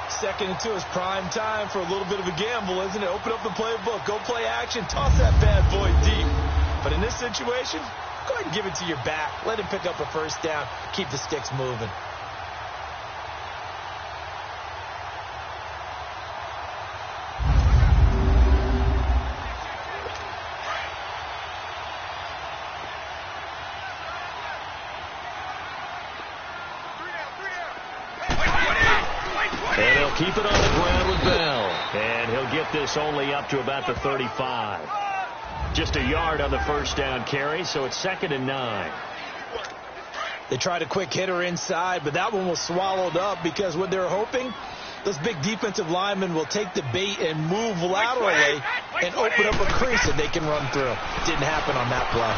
2nd and 2 is prime time for a little bit of a gamble, isn't it? Open up the playbook, go play action, toss that bad boy deep. But in this situation, go ahead and give it to your back. Let him pick up a first down. Keep the sticks moving. And he'll keep it on the ground with Bell. And he'll get this only up to about the 35. Just a yard on the first down carry, so it's 2nd and 9. They tried a quick hitter inside, but that one was swallowed up because what they're hoping, those big defensive linemen will take the bait and move laterally and open up a crease that they can run through. Didn't happen on that play.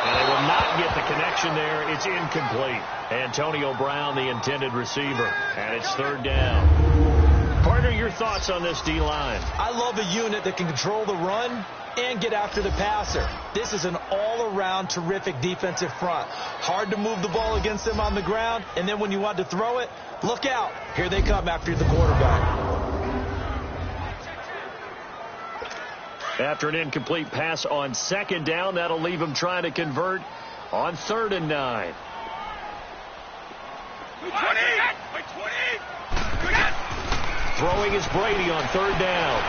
And they will not get the connection there. It's incomplete. Antonio Brown, the intended receiver. And it's 3rd down. Partner, your thoughts on this D-line? I love a unit that can control the run and get after the passer. This is an all-around terrific defensive front. Hard to move the ball against them on the ground, and then when you want to throw it, look out. Here they come after the quarterback. After an incomplete pass on 2nd down, that'll leave him trying to convert on 3rd and 9. Throwing is Brady on 3rd down.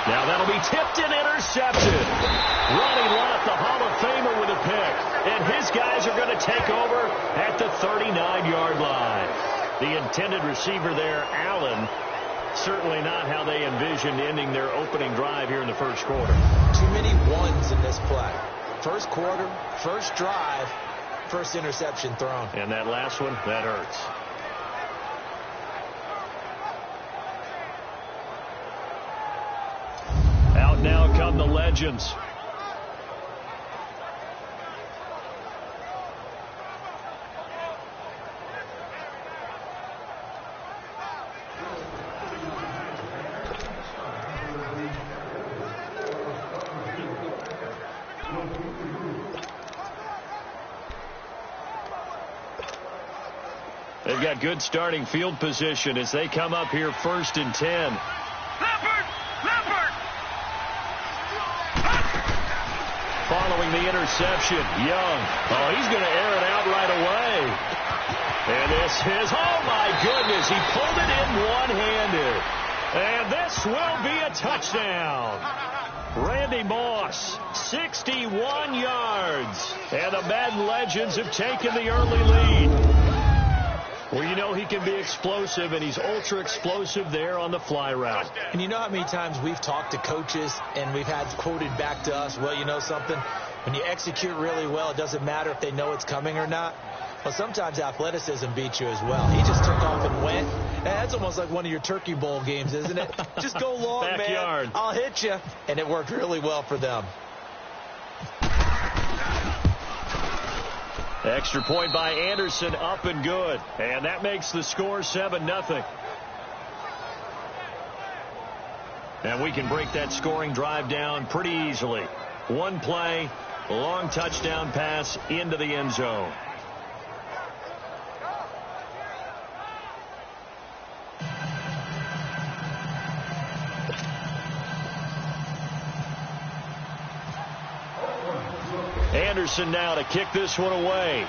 Now that'll be tipped and intercepted. Ronnie Lott, the Hall of Famer, with a pick. And his guys are going to take over at the 39-yard line. The intended receiver there, Allen, certainly not how they envisioned ending their opening drive here in the first quarter. Too many ones in this play. First quarter, first drive, first interception thrown. And that last one, that hurts. Out now come the legends. They've got good starting field position as they come up here 1st and 10. Following the interception, Young. Oh, he's going to air it out right away. And this is, oh my goodness, he pulled it in one-handed. And this will be a touchdown. Randy Moss, 61 yards. And the Madden Legends have taken the early lead. Well, you know he can be explosive, and he's ultra-explosive there on the fly route. And you know how many times we've talked to coaches and we've had quoted back to us, well, you know something? When you execute really well, it doesn't matter if they know it's coming or not. Well, sometimes athleticism beats you as well. He just took off and went. And that's almost like one of your Turkey Bowl games, isn't it? Just go long, Backyard. man. I'll hit you. And it worked really well for them. Extra point by Anderson, up and good. And that makes the score 7-0. And we can break that scoring drive down pretty easily. One play, long touchdown pass into the end zone. Anderson now to kick this one away.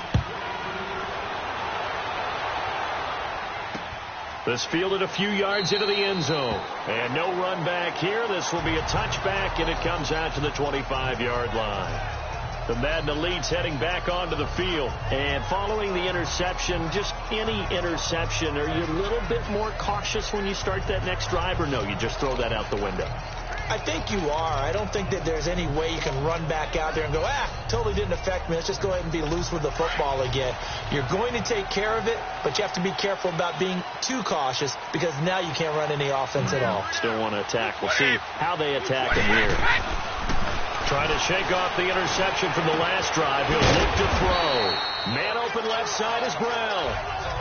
This fielded a few yards into the end zone. And no run back here. This will be a touchback, and it comes out to the 25-yard line. The Madden Elites heading back onto the field. And following the interception, just any interception, are you a little bit more cautious when you start that next drive, or no, you just throw that out the window? I think you are. I don't think that there's any way you can run back out there and go, totally didn't affect me. Let's just go ahead and be loose with the football again. You're going to take care of it, but you have to be careful about being too cautious because now you can't run any offense at all. Still want to attack. We'll see how they attack him here. Trying to shake off the interception from the last drive. He'll look to throw. Man open left side is Brown.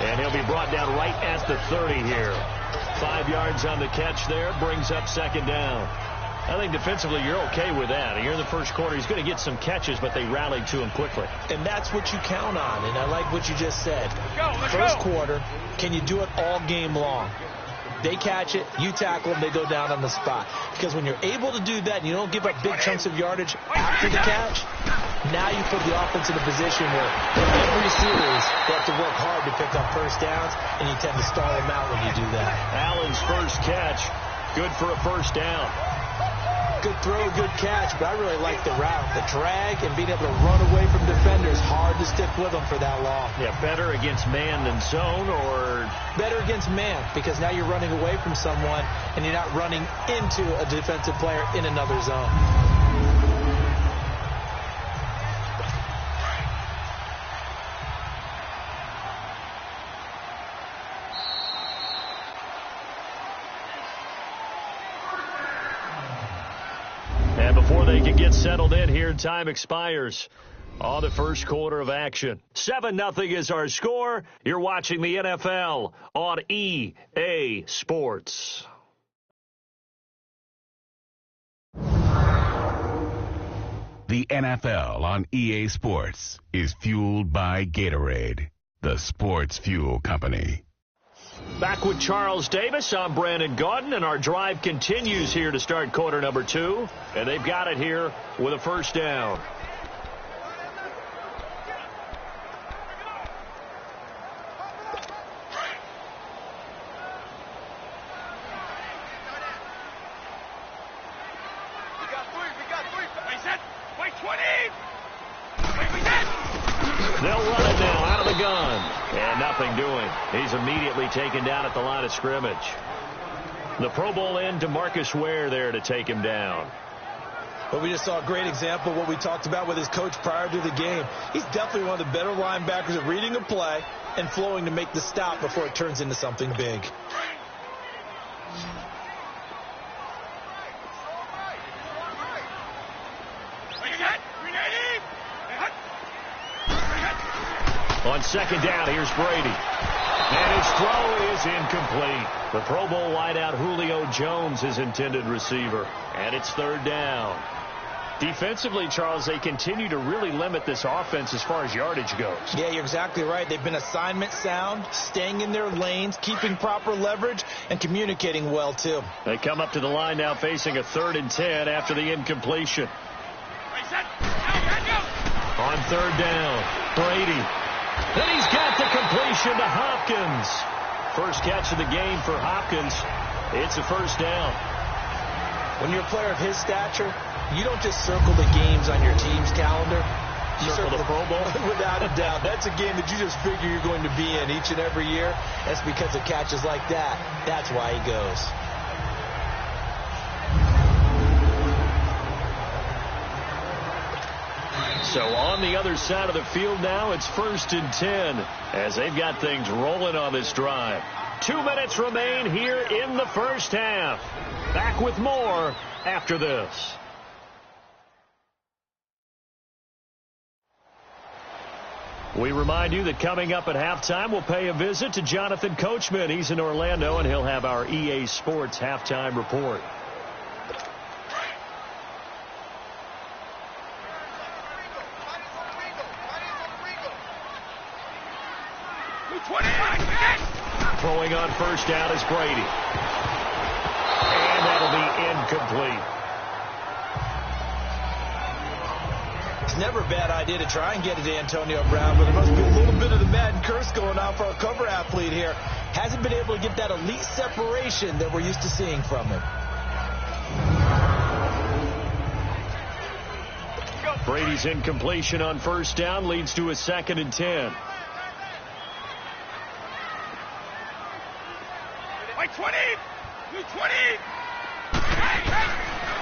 And he'll be brought down right at the 30 here. 5 yards on the catch there. Brings up 2nd down. I think defensively you're okay with that. Here in the first quarter, he's going to get some catches, but they rallied to him quickly. And that's what you count on, and I like what you just said. First quarter, can you do it all game long? They catch it, you tackle them, they go down on the spot. Because when you're able to do that and you don't give up big chunks of yardage after the catch, now you put the offense in a position where in every series they have to work hard to pick up first downs, and you tend to stall them out when you do that. Allen's first catch, good for a first down. Good throw, good catch, but I really like the route. The drag and being able to run away from defenders, hard to stick with them for that long. Yeah, better against man than zone, or better against man, because now you're running away from someone and you're not running into a defensive player in another zone. And before they can get settled in here, time expires on the first quarter of action. 7-0 is our score. You're watching the NFL on EA Sports. The NFL on EA Sports is fueled by Gatorade, the sports fuel company. Back with Charles Davis, I'm Brandon Gaudin, and our drive continues here to start quarter number 2. And they've got it here with a first down. They'll run it now out of the gun. And nothing doing. He's immediately taken down at the line of scrimmage. The Pro Bowl end, DeMarcus Ware there to take him down. Well, we just saw a great example of what we talked about with his coach prior to the game. He's definitely one of the better linebackers at reading a play and flowing to make the stop before it turns into something big. On second down, here's Brady. And his throw is incomplete. The Pro Bowl wideout Julio Jones, his intended receiver. And it's third down. Defensively, Charles, they continue to really limit this offense as far as yardage goes. Yeah, you're exactly right. They've been assignment sound, staying in their lanes, keeping proper leverage, and communicating well, too. They come up to the line now facing a 3rd and 10 after the incompletion. On third down, Brady. And he's got the completion to Hopkins. First catch of the game for Hopkins. It's a first down. When you're a player of his stature, you don't just circle the games on your team's calendar. You circle the Pro Bowl? Without a doubt. That's a game that you just figure you're going to be in each and every year. That's because of catches like that. That's why he goes. So on the other side of the field now, it's 1st and 10 as they've got things rolling on this drive. 2 minutes remain here in the first half. Back with more after this. We remind you that coming up at halftime, we'll pay a visit to Jonathan Coachman. He's in Orlando, and he'll have our EA Sports halftime report. Throwing on first down is Brady. And that'll be incomplete. It's never a bad idea to try and get it to Antonio Brown, but there must be a little bit of the Madden curse going on for our cover athlete here. Hasn't been able to get that elite separation that we're used to seeing from him. Brady's incompletion on first down leads to a 2nd and 10.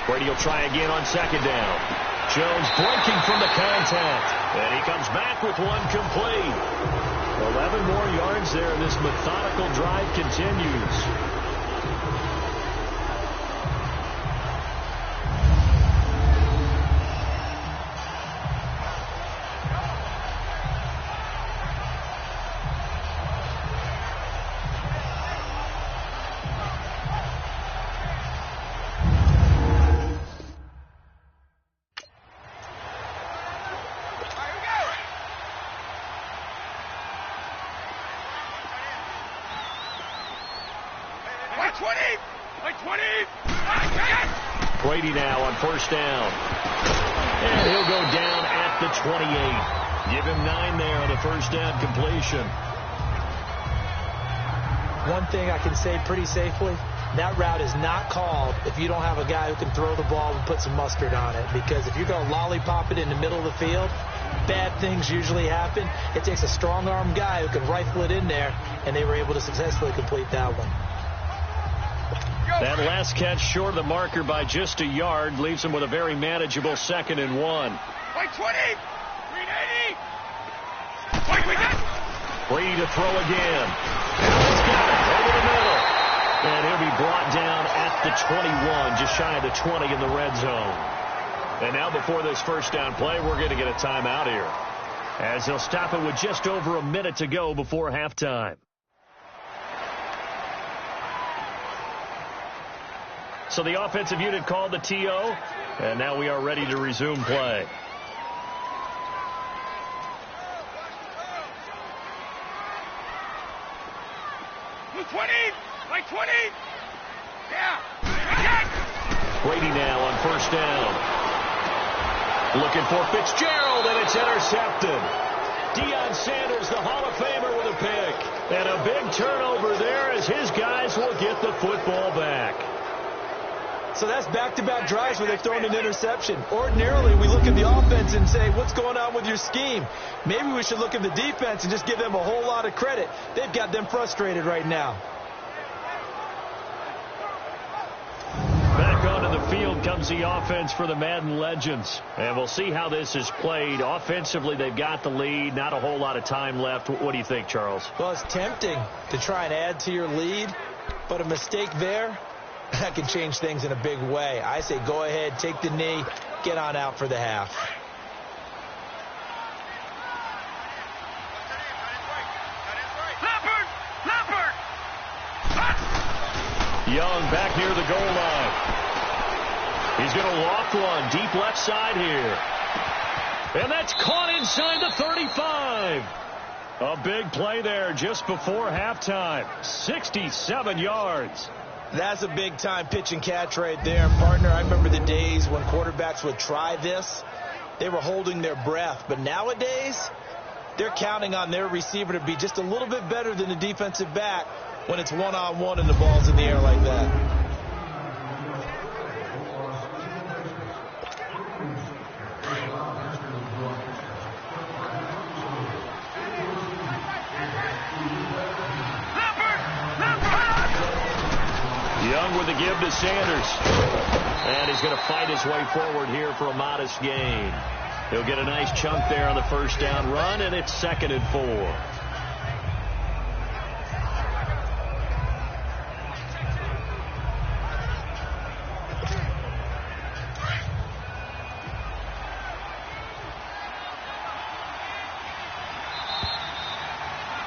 Brady will try again on 2nd down. Jones breaking from the contact. And he comes back with one complete. 11 more yards there, and this methodical drive continues. Brady now on first down. And he'll go down at the 28. Give him 9 there on the first down completion. One thing I can say pretty safely, that route is not called if you don't have a guy who can throw the ball and put some mustard on it. Because if you're going to lollipop it in the middle of the field, bad things usually happen. It takes a strong-arm guy who can rifle it in there, and they were able to successfully complete that one. That last catch short of the marker by just a yard leaves him with a very manageable 2nd and 1. Brady to throw again. He's got it over the middle. And he'll be brought down at the 21, just shy of the 20 in the red zone. And now before this first down play, we're going to get a timeout here, as they'll stop it with just over a minute to go before halftime. So the offensive unit called the TO, and now we are ready to resume play. Brady now on first down. Looking for Fitzgerald, and it's intercepted. Deion Sanders, the Hall of Famer, with a pick. And a big turnover there as his guys will get the football back. So that's back-to-back drives where they've thrown an interception. Ordinarily, we look at the offense and say, what's going on with your scheme? Maybe we should look at the defense and just give them a whole lot of credit. They've got them frustrated right now. Back onto the field comes the offense for the Madden Legends. And we'll see how this is played. Offensively, they've got the lead. Not a whole lot of time left. What do you think, Charles? Well, it's tempting to try and add to your lead, but a mistake there, that can change things in a big way. I say go ahead, take the knee, get on out for the half. Young back near the goal line. He's going to loft one deep left side here. And that's caught inside the 35. A big play there just before halftime. 67 yards. That's a big-time pitch and catch right there, partner. I remember the days when quarterbacks would try this. They were holding their breath. But nowadays, they're counting on their receiver to be just a little bit better than the defensive back when it's one-on-one and the ball's in the air like that. Young with the give to Sanders. And he's going to fight his way forward here for a modest gain. He'll get a nice chunk there on the first down run, and it's 2nd and 4.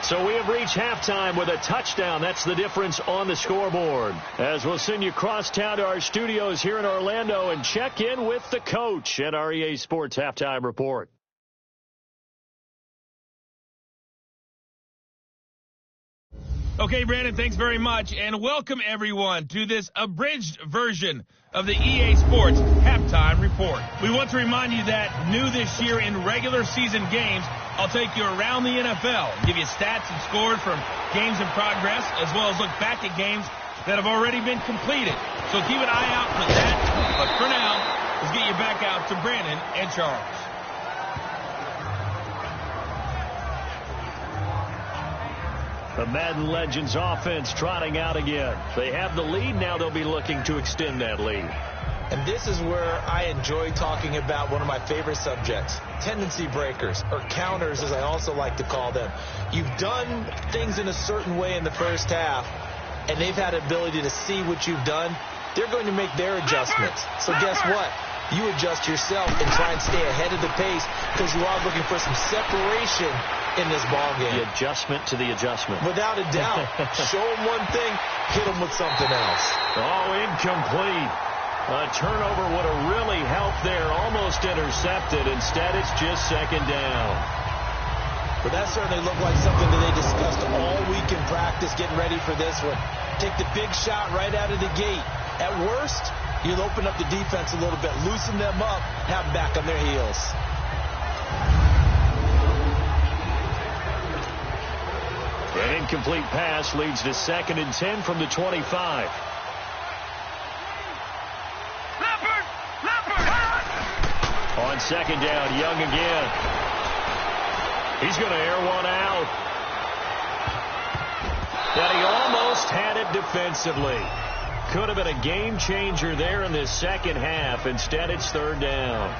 So we have reached halftime with a touchdown. That's the difference on the scoreboard. As we'll send you cross town to our studios here in Orlando and check in with the coach at our EA Sports Halftime Report. Okay, Brandon, thanks very much, and welcome everyone to this abridged version of the EA Sports Halftime Report. We want to remind you that new this year in regular season games, I'll take you around the NFL, give you stats and scores from games in progress, as well as look back at games that have already been completed. So keep an eye out for that, but for now, let's get you back out to Brandon and Charles. The Madden Legends offense trotting out again. They have the lead. Now they'll be looking to extend that lead. And this is where I enjoy talking about one of my favorite subjects, tendency breakers, or counters as I also like to call them. You've done things in a certain way in the first half, and they've had the ability to see what you've done. They're going to make their adjustments. So guess what? You adjust yourself and try and stay ahead of the pace because you are looking for some separation in this ball game. The adjustment to the adjustment. Without a doubt. Show them one thing, hit them with something else. Oh, incomplete. A turnover would have really helped there. Almost intercepted. Instead, it's just 2nd down. But that certainly looked like something that they discussed all week in practice, getting ready for this one. Take the big shot right out of the gate. At worst, you'll open up the defense a little bit, loosen them up, have them back on their heels. An incomplete pass leads to 2nd and 10 from the 25. On 2nd down, Young again. He's going to air one out. But he almost had it defensively. Could have been a game changer there in this second half. Instead, it's 3rd down.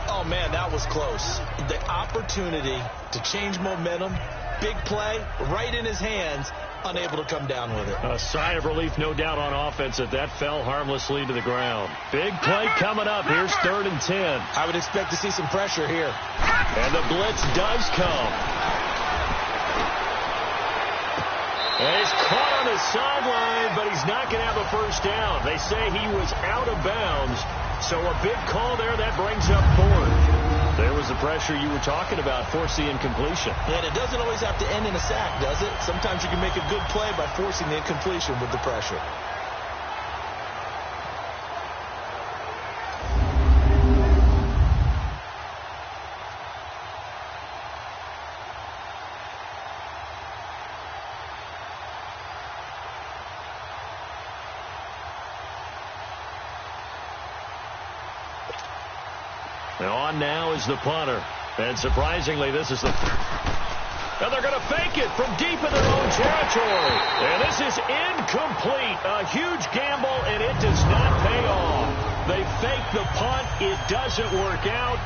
Oh, man, that was close. The opportunity to change momentum, big play, right in his hands, unable to come down with it. A sigh of relief, no doubt, on offense that fell harmlessly to the ground. Big play coming up. Here's 3rd and 10. I would expect to see some pressure here. And the blitz does come. And he's caught on the sideline, but he's not going to have a first down. They say he was out of bounds, so a big call there. That brings up 4th. There was the pressure you were talking about, forcing incompletion. And it doesn't always have to end in a sack, does it? Sometimes you can make a good play by forcing the incompletion with the pressure. On now is the punter. And surprisingly, this is the... And they're going to fake it from deep in their own territory. And this is incomplete. A huge gamble, and it does not pay off. They fake the punt. It doesn't work out.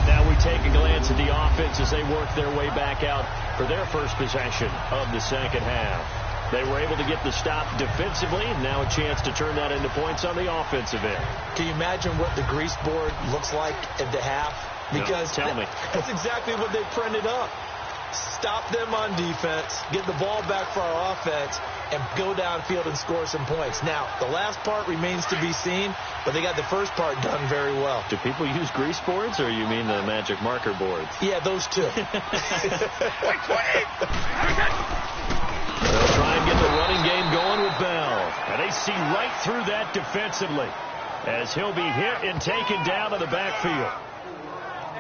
Now we take a glance at the offense as they work their way back out for their first possession of the second half. They were able to get the stop defensively, and now a chance to turn that into points on the offensive end. Can you imagine what the grease board looks like at the half? Because no, tell me. That's exactly what they printed up. Stop them on defense, get the ball back for our offense, and go downfield and score some points. Now, the last part remains to be seen, but they got the first part done very well. Do people use grease boards, or you mean the magic marker boards? Yeah, those two. They'll try and get the running game going with Bell. And they see right through that defensively as he'll be hit and taken down to the backfield.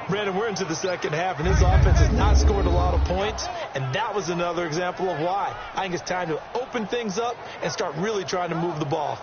Brandon, we're into the second half, and this offense has not scored a lot of points, and that was another example of why. I think it's time to open things up and start really trying to move the ball.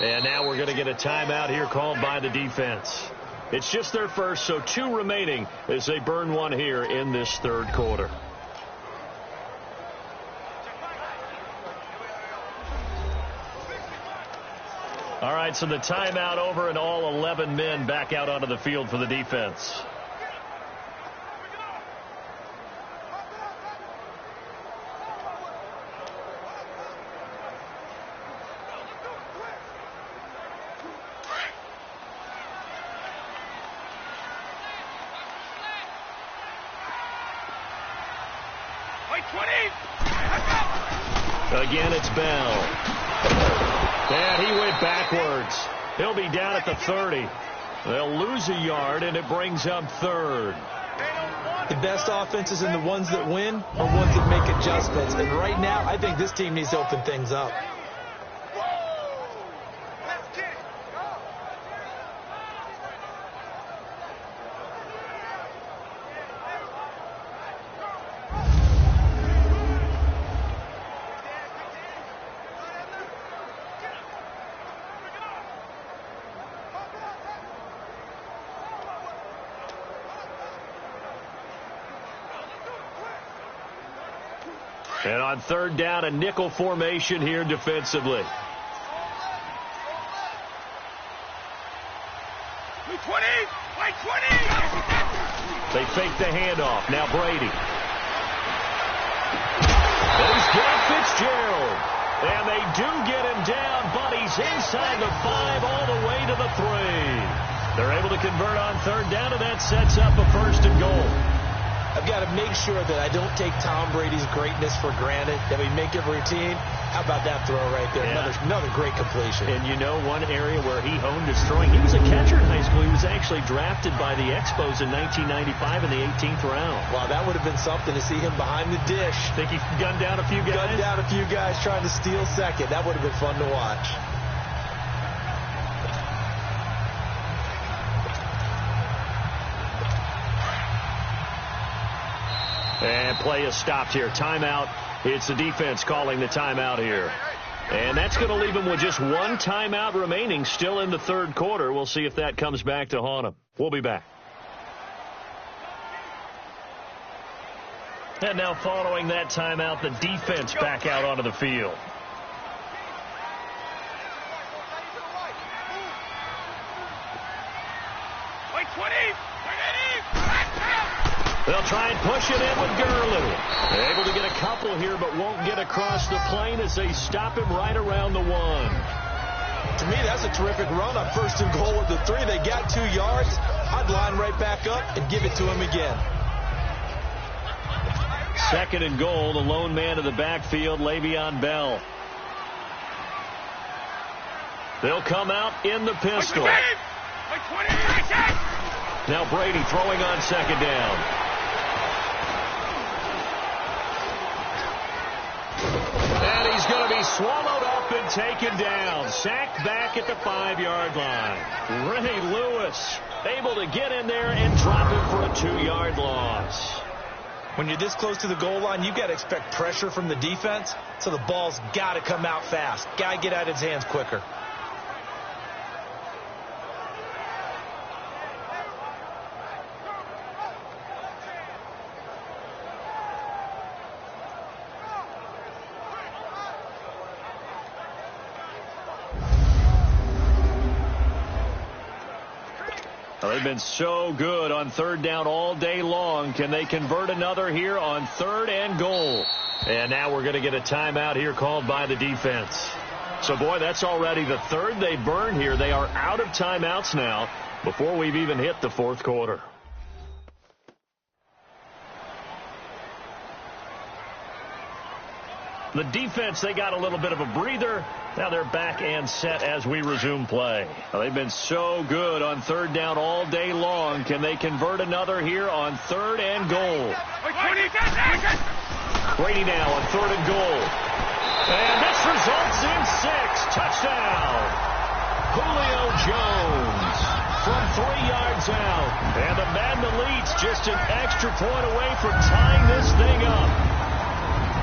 And now we're going to get a timeout here called by the defense. It's just their first, so 2 remaining as they burn one here in this third quarter. All right, so the timeout over and all 11 men back out onto the field for the defense. Again, it's Bell. And he went backwards. He'll be down at the 30. They'll lose a yard, and it brings up 3rd. The best offenses and the ones that win are ones that make adjustments. And right now, I think this team needs to open things up. And on 3rd down, a nickel formation here defensively. They fake the handoff. Now Brady. He's got Fitzgerald. And they do get him down, but he's goes inside the 5 all the way to the 3. They're able to convert on third down, and that sets up a 1st and goal. I've got to make sure that I don't take Tom Brady's greatness for granted, that we make it routine. How about that throw right there? Yeah. Another great completion. And you know one area where he honed his throwing, he was a catcher in high school. He was actually drafted by the Expos in 1995 in the 18th round. Wow, that would have been something to see him behind the dish. Think he gunned down a few guys? Gunned down a few guys trying to steal second. That would have been fun to watch. And play is stopped here. Timeout. It's the defense calling the timeout here. And that's going to leave them with just one timeout remaining still in the third quarter. We'll see if that comes back to haunt them. We'll be back. And now following that timeout, the defense back out onto the field. They'll try and push it in with Gurley. They're able to get a couple here, but won't get across the plane as they stop him right around the 1. To me, that's a terrific run on 1st and goal with the 3. They got 2 yards. I'd line right back up and give it to him again. 2nd and goal, the lone man in the backfield, Le'Veon Bell. They'll come out in the pistol. Now Brady throwing on 2nd down. And he's going to be swallowed up and taken down. Sacked back at the 5-yard line. Ray Lewis able to get in there and drop him for a 2-yard loss. When you're this close to the goal line, you've got to expect pressure from the defense, so the ball's got to come out fast. Got to get out of his hands quicker. They've been so good on 3rd down all day long. Can they convert another here on 3rd and goal? And now we're going to get a timeout here called by the defense. So, boy, that's already the 3rd they burned here. They are out of timeouts now before we've even hit the 4th quarter. The defense, they got a little bit of a breather. Now they're back and set as we resume play. They've been so good on 3rd down all day long. Can they convert another here on 3rd and goal? Brady now on 3rd and goal. And this results in 6. Touchdown. Julio Jones from 3 yards out. And the Madden Elite's just an extra point away from tying this thing up.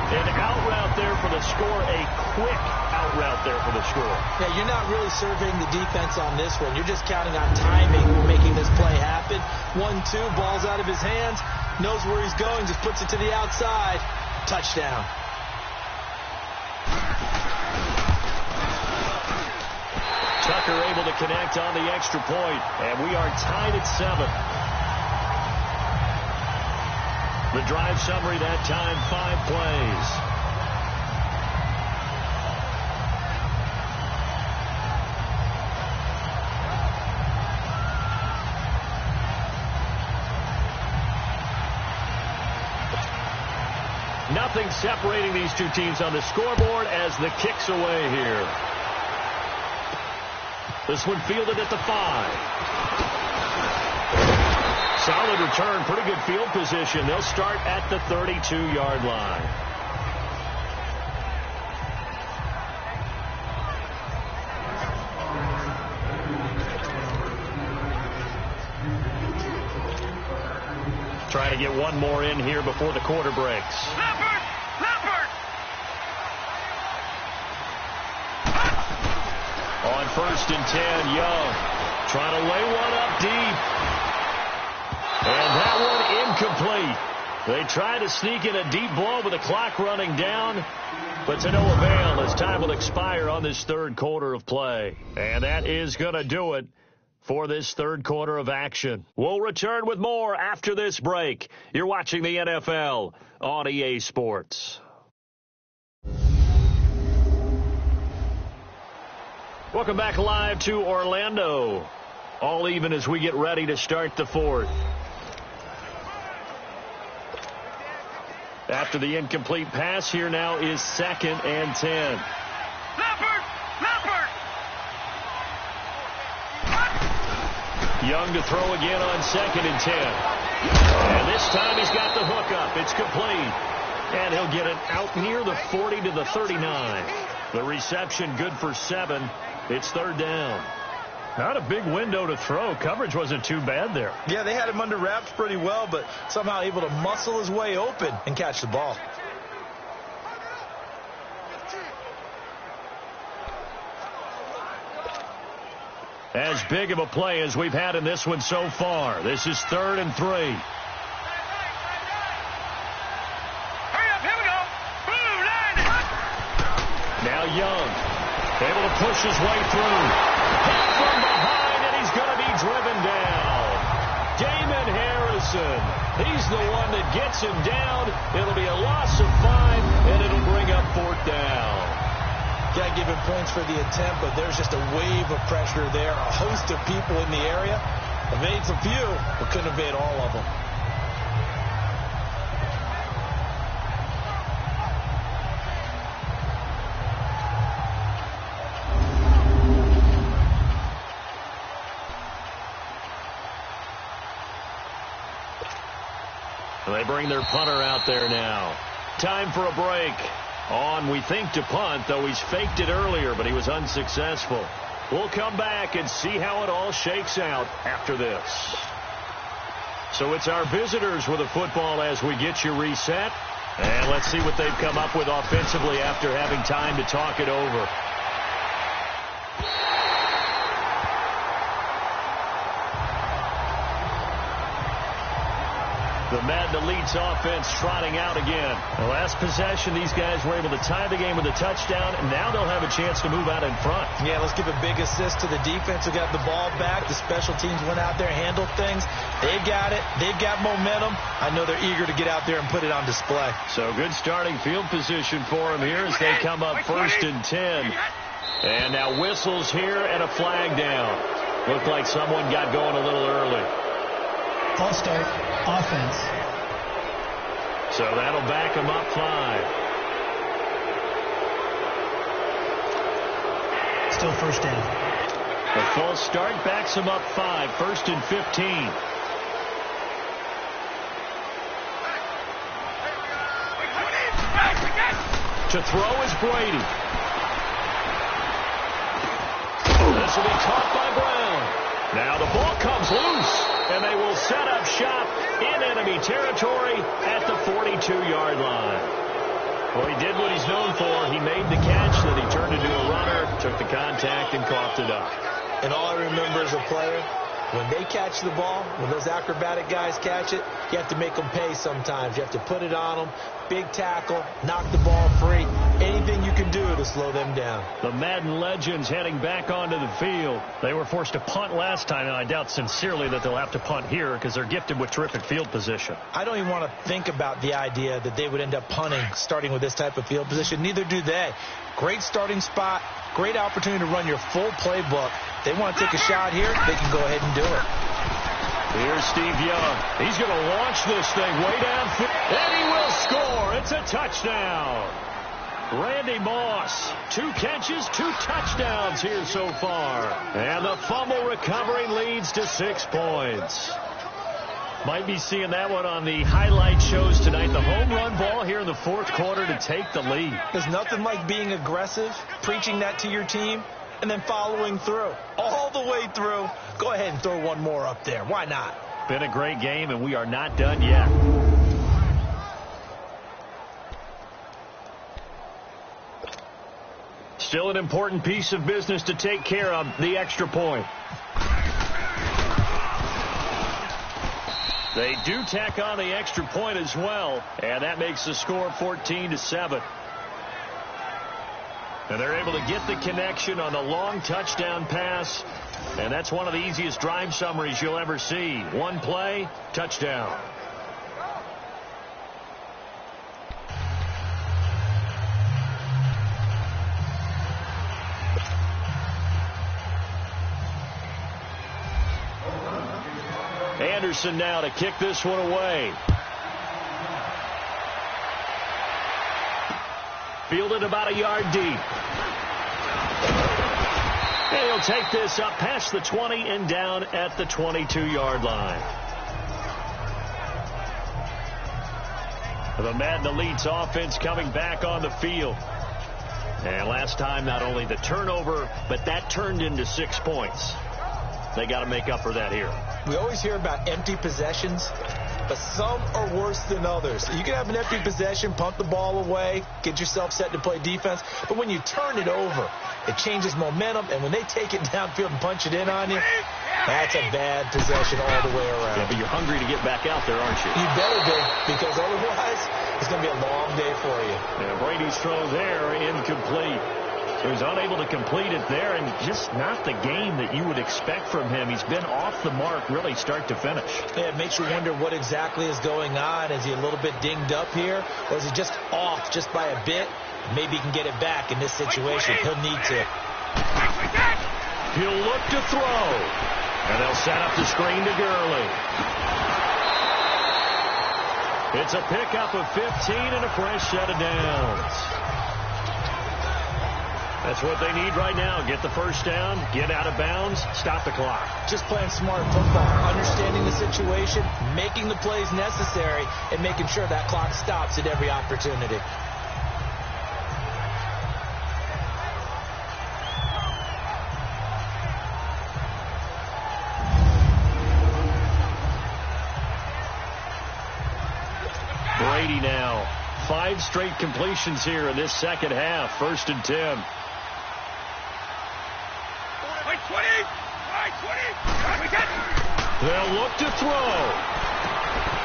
An out route there for the score, a quick out route there for the score. Yeah, you're not really surveying the defense on this one. You're just counting on timing, making this play happen. 1-2, ball's out of his hands, knows where he's going, just puts it to the outside. Touchdown. Tucker able to connect on the extra point, and we are tied at 7. The drive summary that time, 5 plays. Nothing separating these two teams on the scoreboard as the kick's away here. This one fielded at the 5. Solid return, pretty good field position. They'll start at the 32-yard line. Trying to get one more in here before the quarter breaks. On 1st and 10, Young trying to lay one up deep. And that one incomplete. They try to sneak in a deep blow with the clock running down, but to no avail as time will expire on this 3rd quarter of play. And that is going to do it for this 3rd quarter of action. We'll return with more after this break. You're watching the NFL on EA Sports. Welcome back live to Orlando. All even as we get ready to start the fourth. After the incomplete pass, here now is 2nd and 10. Young to throw again on 2nd and 10. And this time he's got the hook up. It's complete. And he'll get it out near the 40 to the 39. The reception good for 7. It's 3rd down. Not a big window to throw. Coverage wasn't too bad there. Yeah, they had him under wraps pretty well, but somehow able to muscle his way open and catch the ball. As big of a play as we've had in this one so far. This is 3rd and 3. Hurry up, here we go. Blue line. Now Young, able to push his way through. Hit from behind, and he's going to be driven down. Damon Harrison, he's the one that gets him down. It'll be a loss of 5, and it'll bring up 4th down. Can't give him points for the attempt, but there's just a wave of pressure there. A host of people in the area. Evades a few, but couldn't evade all of them. They bring their punter out there now. Time for a break. On, we think, to punt, though he's faked it earlier, but he was unsuccessful. We'll come back and see how it all shakes out after this. So it's our visitors with the football as we get you reset. And let's see what they've come up with offensively after having time to talk it over. The Madden Elite's offense trotting out again. The last possession, these guys were able to tie the game with a touchdown, and now they'll have a chance to move out in front. Yeah, let's give a big assist to the defense who got the ball back. The special teams went out there, handled things. They got it. They've got momentum. I know they're eager to get out there and put it on display. So good starting field position for them here as they come up 1st and 10. And now whistles here and a flag down. Looked like someone got going a little early. False start, offense. So that'll back them up 5. Still 1st down. The false start backs them up 5. 1st and 15. To throw is Brady. This will be caught by Brown. Now the ball comes loose. And they will set up shop in enemy territory at the 42-yard line. Well, he did what he's known for. He made the catch, then he turned into a runner, took the contact, and coughed it up. And all I remember as a player, when they catch the ball, when those acrobatic guys catch it, you have to make them pay sometimes. You have to put it on them, big tackle, knock the ball free. Anything you can do to slow them down. The Madden legends heading back onto the field. They were forced to punt last time, and I doubt sincerely that they'll have to punt here because they're gifted with terrific field position. I don't even want to think about the idea that they would end up punting starting with this type of field position. Neither do they. Great starting spot, great opportunity to run your full playbook. They want to take a shot here, they can go ahead and do it. Here's Steve Young. He's going to launch this thing way downfield, and he will score. It's a touchdown. Randy Moss, 2 catches, 2 touchdowns here so far. And the fumble recovery leads to 6 points. Might be seeing that one on the highlight shows tonight. The home run ball here in the 4th quarter to take the lead. There's nothing like being aggressive, preaching that to your team, and then following through. All the way through. Go ahead and throw one more up there. Why not? Been a great game, and we are not done yet. Still an important piece of business to take care of, the extra point. They do tack on the extra point as well, and that makes the score 14-7. And they're able to get the connection on the long touchdown pass, and that's one of the easiest drive summaries you'll ever see. One play, touchdown. Anderson now to kick this one away. Fielded about a yard deep. And he'll take this up past the 20 and down at the 22-yard line. The Madden Elites offense coming back on the field. And last time, not only the turnover, but that turned into 6 points. They got to make up for that here. We always hear about empty possessions, but some are worse than others. You can have an empty possession, pump the ball away, get yourself set to play defense, but when you turn it over, it changes momentum, and when they take it downfield and punch it in on you, that's a bad possession all the way around. Yeah, but you're hungry to get back out there, aren't you? You better be, because otherwise it's going to be a long day for you. Yeah, Brady's throw there, incomplete. So he's unable to complete it there, and just not the game that you would expect from him. He's been off the mark really start to finish. Yeah, it makes you wonder what exactly is going on. Is he a little bit dinged up here, or is he just off just by a bit? Maybe he can get it back in this situation. He'll need to. He'll look to throw, and they'll set up the screen to Gurley. It's a pickup of 15 and a fresh set of downs. That's what they need right now. Get the first down, get out of bounds, stop the clock. Just playing smart football, understanding the situation, making the plays necessary, and making sure that clock stops at every opportunity. Brady now. 5 straight completions here in this second half. 1st and 10. They'll look to throw.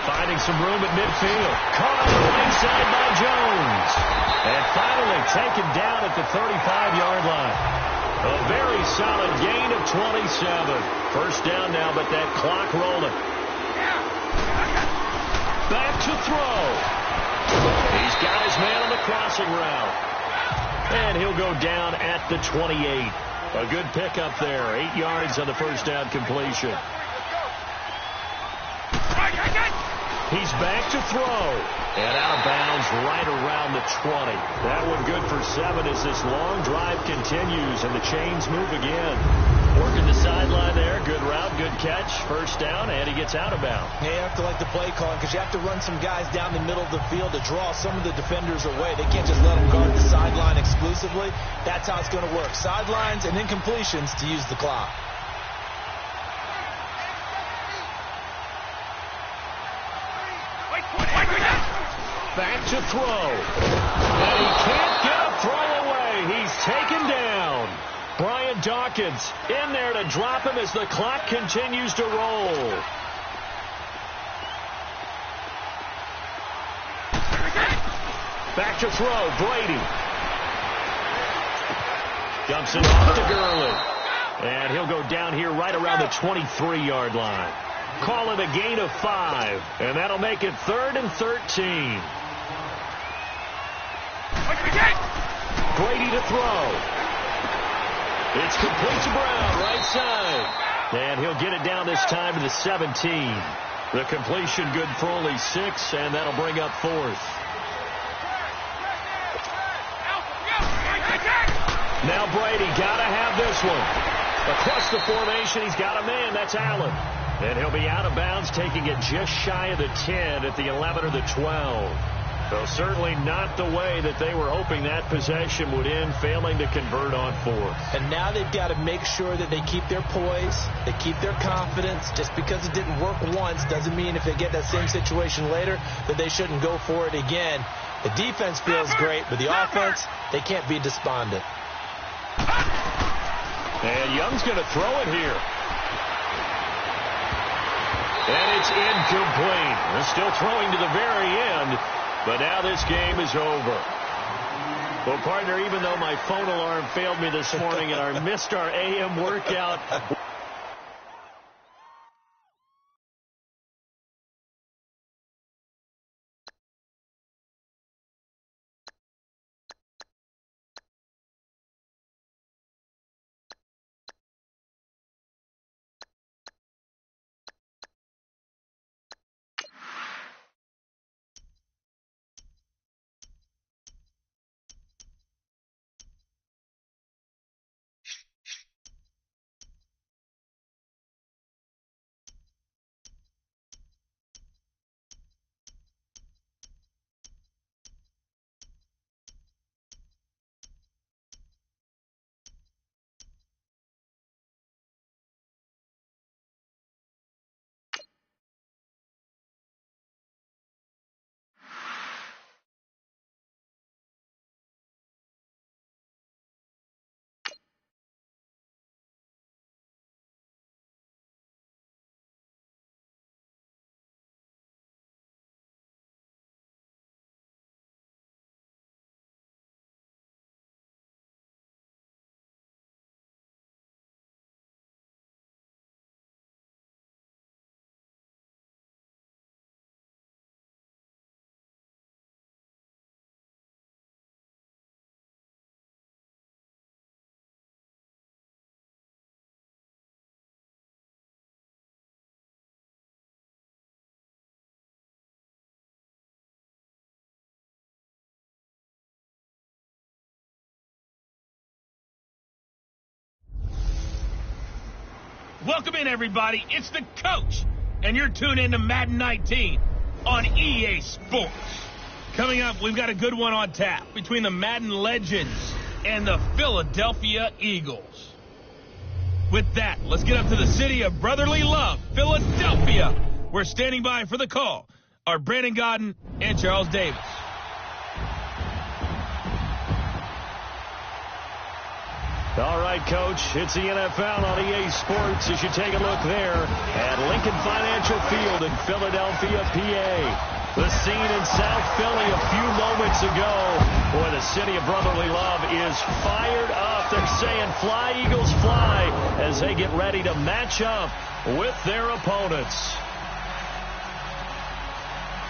Finding some room at midfield. Caught on the right side by Jones. And finally taken down at the 35-yard line. A very solid gain of 27. First down now, but that clock rolling. Back to throw. He's got his man on the crossing route. And he'll go down at the 28. A good pickup there. 8 yards on the first down completion. He's back to throw. And out of bounds right around the 20. That one good for 7 as this long drive continues and the chains move again. Working the sideline there. Good route, good catch. First down, and he gets out of bounds. Yeah, you have to like the play calling because you have to run some guys down the middle of the field to draw some of the defenders away. They can't just let them guard the sideline exclusively. That's how it's going to work. Sidelines and incompletions to use the clock. Back to throw. And he can't get a throw away. He's taken down. Brian Dawkins in there to drop him as the clock continues to roll. Back to throw. Brady. Dumps it off to Gurley. And he'll go down here right around the 23-yard line. Call it a gain of 5. And that'll make it 3rd and 13. Brady to throw. It's complete to Brown, right side. And he'll get it down this time to the 17. The completion good for only 6, and that'll bring up 4th. Now Brady got to have this one. Across the formation, he's got a man. That's Allen. And he'll be out of bounds, taking it just shy of the 10 at the 11 or the 12. So certainly not the way that they were hoping that possession would end, failing to convert on 4th. And now they've got to make sure that they keep their poise, they keep their confidence. Just because it didn't work once doesn't mean if they get that same situation later that they shouldn't go for it again. The defense feels great, but the offense, they can't be despondent. And Young's going to throw it here. And it's incomplete. They're still throwing to the very end, but now this game is over. Well, partner, even though my phone alarm failed me this morning and I missed our AM workout, Welcome in, everybody. It's the coach, and you're tuned in to Madden 19 on EA Sports. Coming up, we've got a good one on tap between the Madden Legends and the Philadelphia Eagles. With that, let's get up to the city of brotherly love, Philadelphia. We're standing by for the call are Brandon Gaudin and Charles Davis. All right, Coach, it's the NFL on EA Sports as you take a look there at Lincoln Financial Field in Philadelphia, PA. The scene in South Philly a few moments ago. Boy, the city of brotherly love is fired up. They're saying, fly, Eagles, fly, as they get ready to match up with their opponents.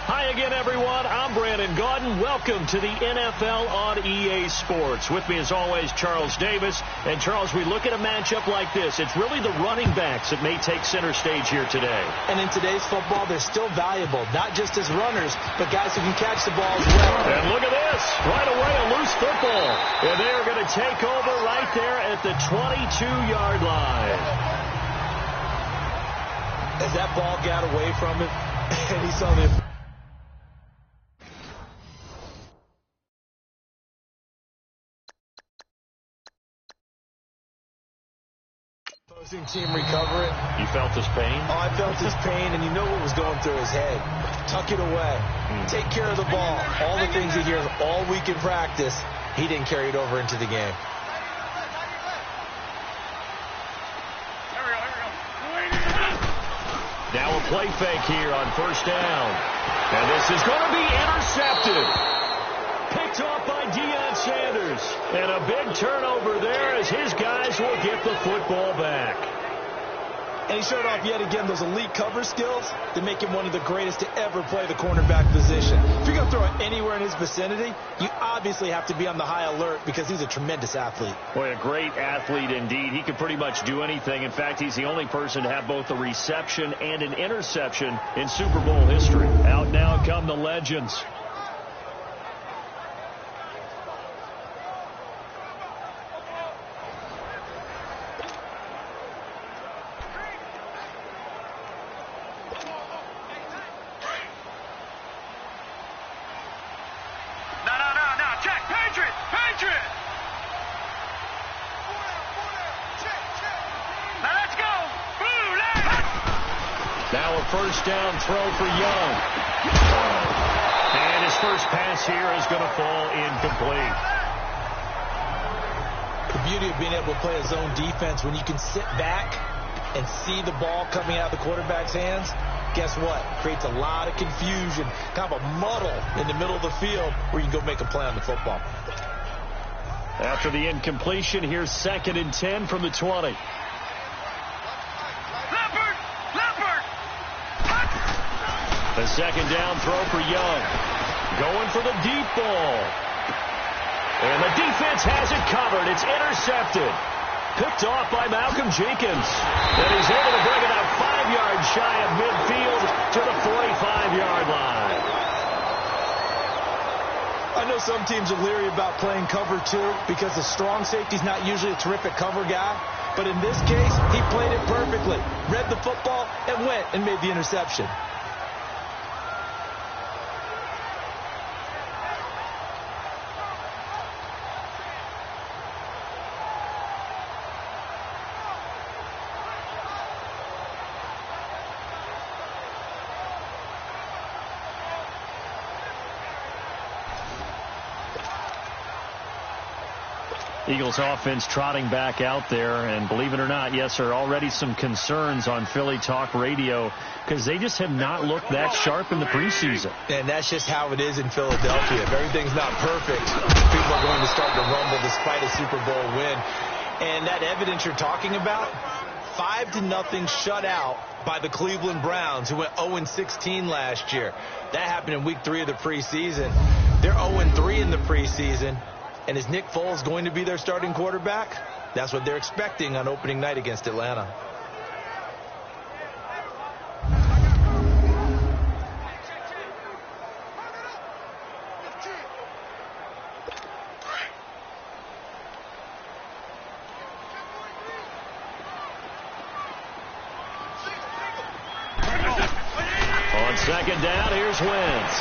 Hi again, everyone. I'm Brandon Gaudin. Welcome to the NFL on EA Sports. With me, as always, Charles Davis. And, Charles, we look at a matchup like this. It's really the running backs that may take center stage here today. And in today's football, they're still valuable, not just as runners, but guys who can catch the ball as well. And look at this. Right away, a loose football. And they are going to take over right there at the 22-yard line. As that ball got away from him, and he saw the opposing team recover it. You felt his pain? Oh, I felt his pain, and you know what was going through his head. Tuck it away. Take care of the ball. All the things he hears all week in practice, he didn't carry it over into the game. Now a play fake here on first down. And this is going to be intercepted. Picked off by Deion Sanders. And a big turnover there as his guys will get the football back. And he showed off yet again those elite cover skills that make him one of the greatest to ever play the cornerback position. If you're going to throw it anywhere in his vicinity, you obviously have to be on the high alert because he's a tremendous athlete. Boy, a great athlete indeed. He can pretty much do anything. In fact, he's the only person to have both a reception and an interception in Super Bowl history. Out now come the legends. Now a first down throw for Young. And his first pass here is going to fall incomplete. The beauty of being able to play a zone defense when you can sit back and see the ball coming out of the quarterback's hands, guess what? Creates a lot of confusion, kind of a muddle in the middle of the field where you can go make a play on the football. After the incompletion, here's 2nd and 10 from the 20. The second down throw for Young. Going for the deep ball. And the defense has it covered. It's intercepted. Picked off by Malcolm Jenkins. And he's able to bring it up 5 yards shy of midfield to the 45-yard line. I know some teams are leery about playing cover 2 because the strong safety's not usually a terrific cover guy. But in this case, he played it perfectly. Read the football and went and made the interception. Eagles offense trotting back out there, and believe it or not, yes, there are already some concerns on Philly Talk Radio because they just have not looked that sharp in the preseason. And that's just how it is in Philadelphia. If everything's not perfect, people are going to start to rumble despite a Super Bowl win. And that evidence you're talking about, 5-0 shutout by the Cleveland Browns, who went 0-16 last year. That happened in week 3 of the preseason. They're 0-3 in the preseason. And is Nick Foles going to be their starting quarterback? That's what they're expecting on opening night against Atlanta. Second down, here's Wentz.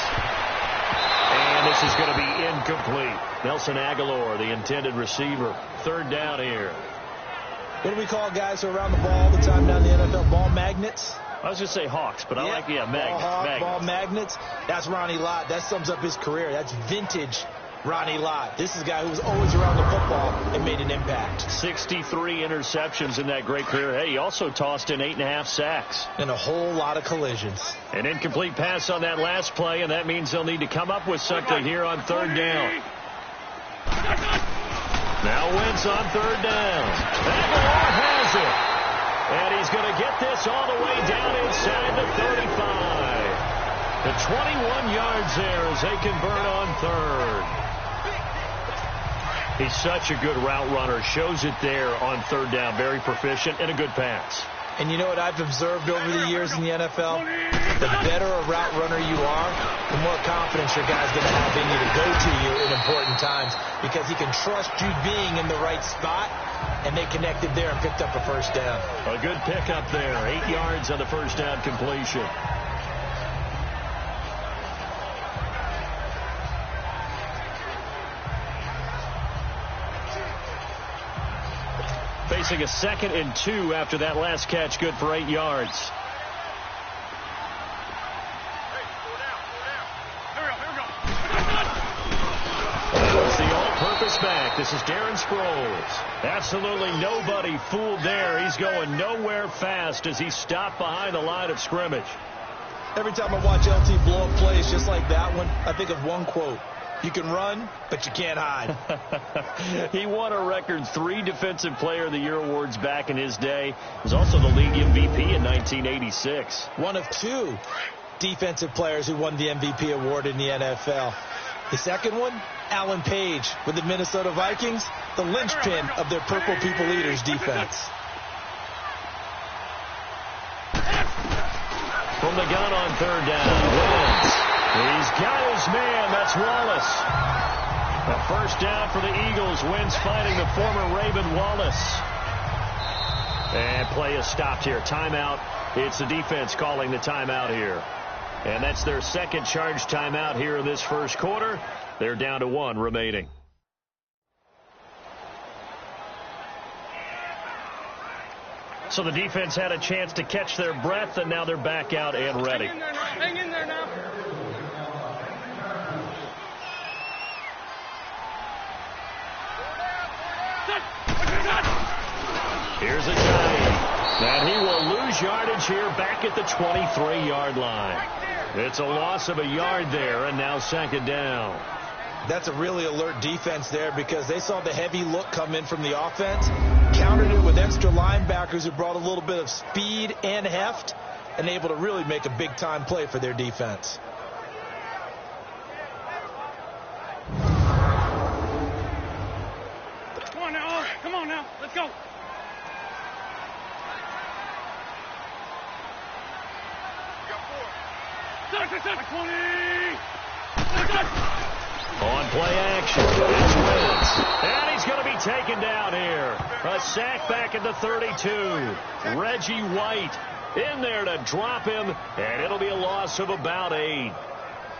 And this is going to be incomplete. Nelson Aguilar, the intended receiver. Third down here. What do we call guys who are around the ball all the time down in the NFL? Ball magnets? I was going to say hawks, but I like, magnets. Ball magnets. That's Ronnie Lott. That sums up his career. That's vintage Ronnie Lott. This is a guy who was always around the football and made an impact. 63 interceptions in that great career. Hey, he also tossed in 8.5 sacks. And a whole lot of collisions. An incomplete pass on that last play, and that means they'll need to come up with something here on third down. Now Wentz on third down. Aguilar has it. And he's going to get this all the way down inside the 35. The 21 yards there as they convert on third. He's such a good route runner. Shows it there on third down. Very proficient and a good pass. And you know what I've observed over the years in the NFL? The better a route runner you are, the more confidence your guy's going to have in you to go to you in important times because he can trust you being in the right spot, and they connected there and picked up a first down. A good pickup there. 8 yards on the first down completion. Facing a 2nd and 2 after that last catch, good for 8 yards. That's the all-purpose back. This is Darren Sproles. Absolutely nobody fooled there. He's going nowhere fast as he stopped behind the line of scrimmage. Every time I watch LT blow up plays just like that one, I think of one quote. You can run, but you can't hide. He won a record 3 Defensive Player of the Year awards back in his day. He was also the league MVP in 1986. One of 2 defensive players who won the MVP award in the NFL. The second one, Alan Page with the Minnesota Vikings, the linchpin of their Purple People Eaters defense. From the gun on third down, Wentz. He's got his man. That's Wallace. A first down for the Eagles. Wentz fighting the former Raven Wallace. And play is stopped here. Timeout. It's the defense calling the timeout here. And that's their second charge timeout here in this first quarter. They're down to 1 remaining. So the defense had a chance to catch their breath, and now they're back out and ready. Hang in there now. Hang in there now. Here's a giant. And he will lose yardage here back at the 23-yard line. It's a loss of a yard there, and now 2nd down. That's a really alert defense there because they saw the heavy look come in from the offense, countered it with extra linebackers who brought a little bit of speed and heft, and able to really make a big-time play for their defense. Come on now. Come on now. Let's go. On play action, it's Wentz. And he's going to be taken down here. A sack back at the 32. Reggie White in there to drop him, and it'll be a loss of about 8.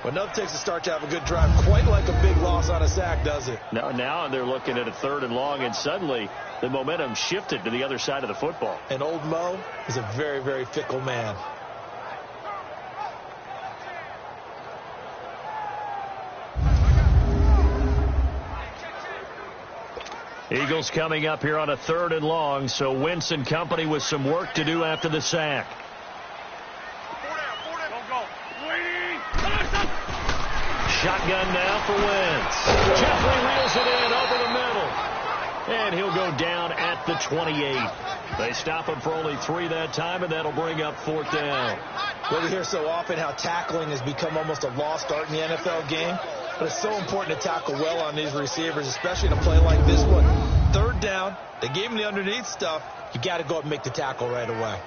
But enough takes a start to have a good drive, quite like a big loss on a sack, does it? Now they're looking at a 3rd and long, and suddenly the momentum shifted to the other side of the football. And old Mo is a very, very fickle man. Eagles coming up here on a 3rd and long, so Wentz and company with some work to do after the sack. Shotgun now for Wentz. Jeffrey reels it in over the middle. And he'll go down at the 28. They stop him for only 3 that time, and that'll bring up 4th down. Well, we hear so often how tackling has become almost a lost art in the NFL game. But it's so important to tackle well on these receivers, especially in a play like this one. 3rd down, they gave him the underneath stuff. You got to go up and make the tackle right away.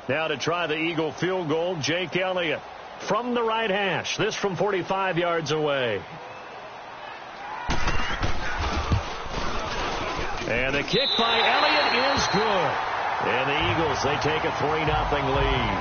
Now to try the Eagle field goal, Jake Elliott from the right hash. This from 45 yards away. And the kick by Elliott is good. And the Eagles, they take a 3-0 lead.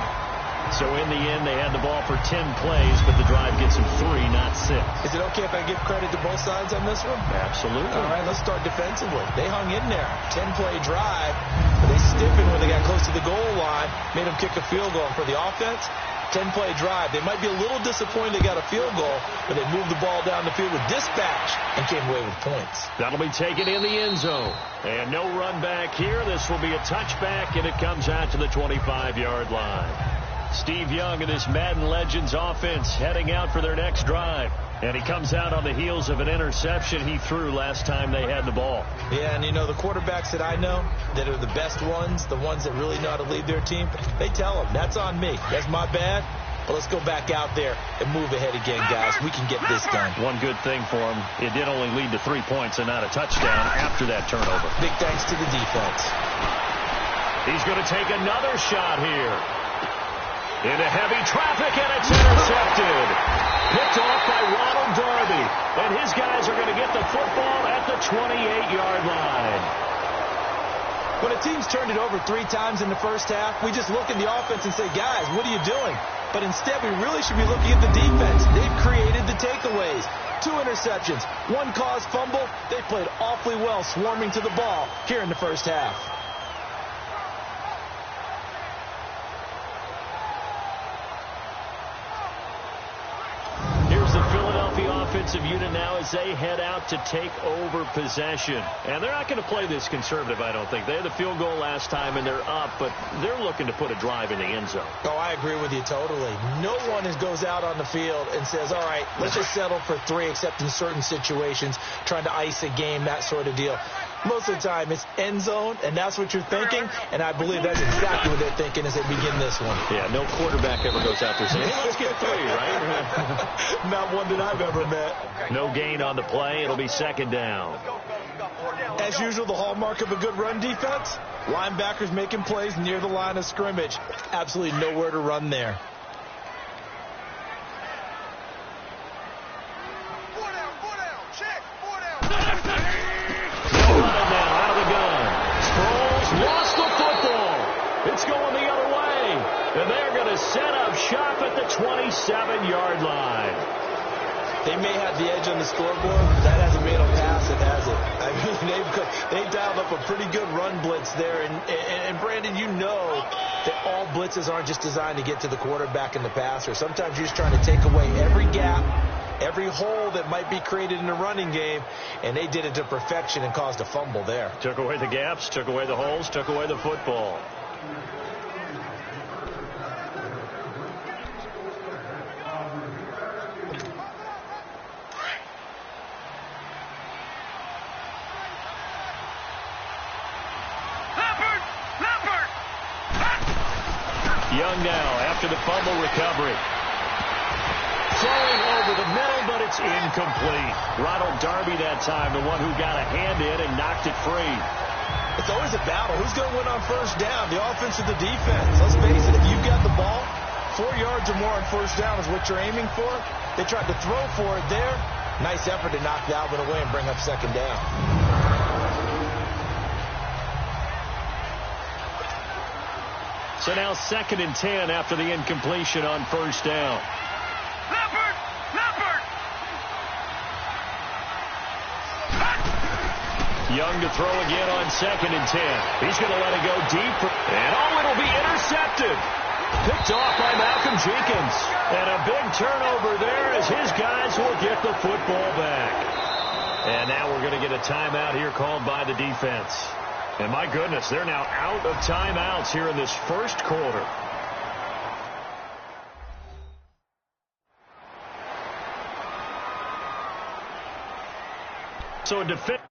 So in the end, they had the ball for 10 plays, but the drive gets them 3, not 6. Is it okay if I give credit to both sides on this one? Absolutely. All right, let's start defensively. They hung in there. 10-play drive, but they stiffened when they got close to the goal line, made them kick a field goal. And for the offense, 10-play drive. They might be a little disappointed they got a field goal, but they moved the ball down the field with dispatch and came away with points. That'll be taken in the end zone. And no run back here. This will be a touchback, and it comes out to the 25-yard line. Steve Young and this Madden Legends offense heading out for their next drive. And he comes out on the heels of an interception he threw last time they had the ball. Yeah, and you know, the quarterbacks that I know that are the best ones, the ones that really know how to lead their team, they tell them, that's on me. That's my bad. But let's go back out there and move ahead again, guys. We can get this done. One good thing for him, it did only lead to 3 points and not a touchdown after that turnover. Big thanks to the defense. He's going to take another shot here. Into heavy traffic, and it's intercepted. Picked off by Ronald Darby. And his guys are going to get the football at the 28-yard line. When a team's turned it over 3 times in the first half, we just look at the offense and say, guys, what are you doing? But instead, we really should be looking at the defense. They've created the takeaways. 2 interceptions, 1 caused fumble. They played awfully well swarming to the ball here in the first half. Offensive unit now as they head out to take over possession. And they're not going to play this conservative, I don't think. They had the field goal last time, and they're up, but they're looking to put a drive in the end zone. Oh, I agree with you totally. No one goes out on the field and says, all right, let's just settle for 3, except in certain situations, trying to ice a game, that sort of deal. Most of the time, it's end zone, and that's what you're thinking, and I believe that's exactly what they're thinking as they begin this one. Yeah, no quarterback ever goes out there saying, hey, let's get 3, right? Not one that I've ever met. No gain on the play. It'll be 2nd down. As usual, the hallmark of a good run defense, linebackers making plays near the line of scrimmage. Absolutely nowhere to run there. Lost the football. It's going the other way. And they're going to set up shop at the 27-yard line. They may have the edge on the scoreboard, but that hasn't made them pass it, has it? I mean, they dialed up a pretty good run blitz there. And Brandon, you know that all blitzes aren't just designed to get to the quarterback and the passer. Sometimes you're just trying to take away every gap, every hole that might be created in the running game, and they did it to perfection and caused a fumble there. Took away the gaps, took away the holes, took away the football. Young now after the fumble recovery. Throwing over the middle, but it's incomplete. Ronald Darby that time, the one who got a hand in and knocked it free. It's always a battle. Who's going to win on first down, the offense or the defense? Let's face it, if you've got the ball, 4 yards or more on first down is what you're aiming for. They tried to throw for it there. Nice effort to knock that one away and bring up 2nd down. So now 2nd and 10 after the incompletion on first down. Young to throw again on 2nd and 10. He's going to let it go deep. And it'll be intercepted. Picked off by Malcolm Jenkins. And a big turnover there as his guys will get the football back. And now we're going to get a timeout here called by the defense. And my goodness, they're now out of timeouts here in this first quarter. So a defense.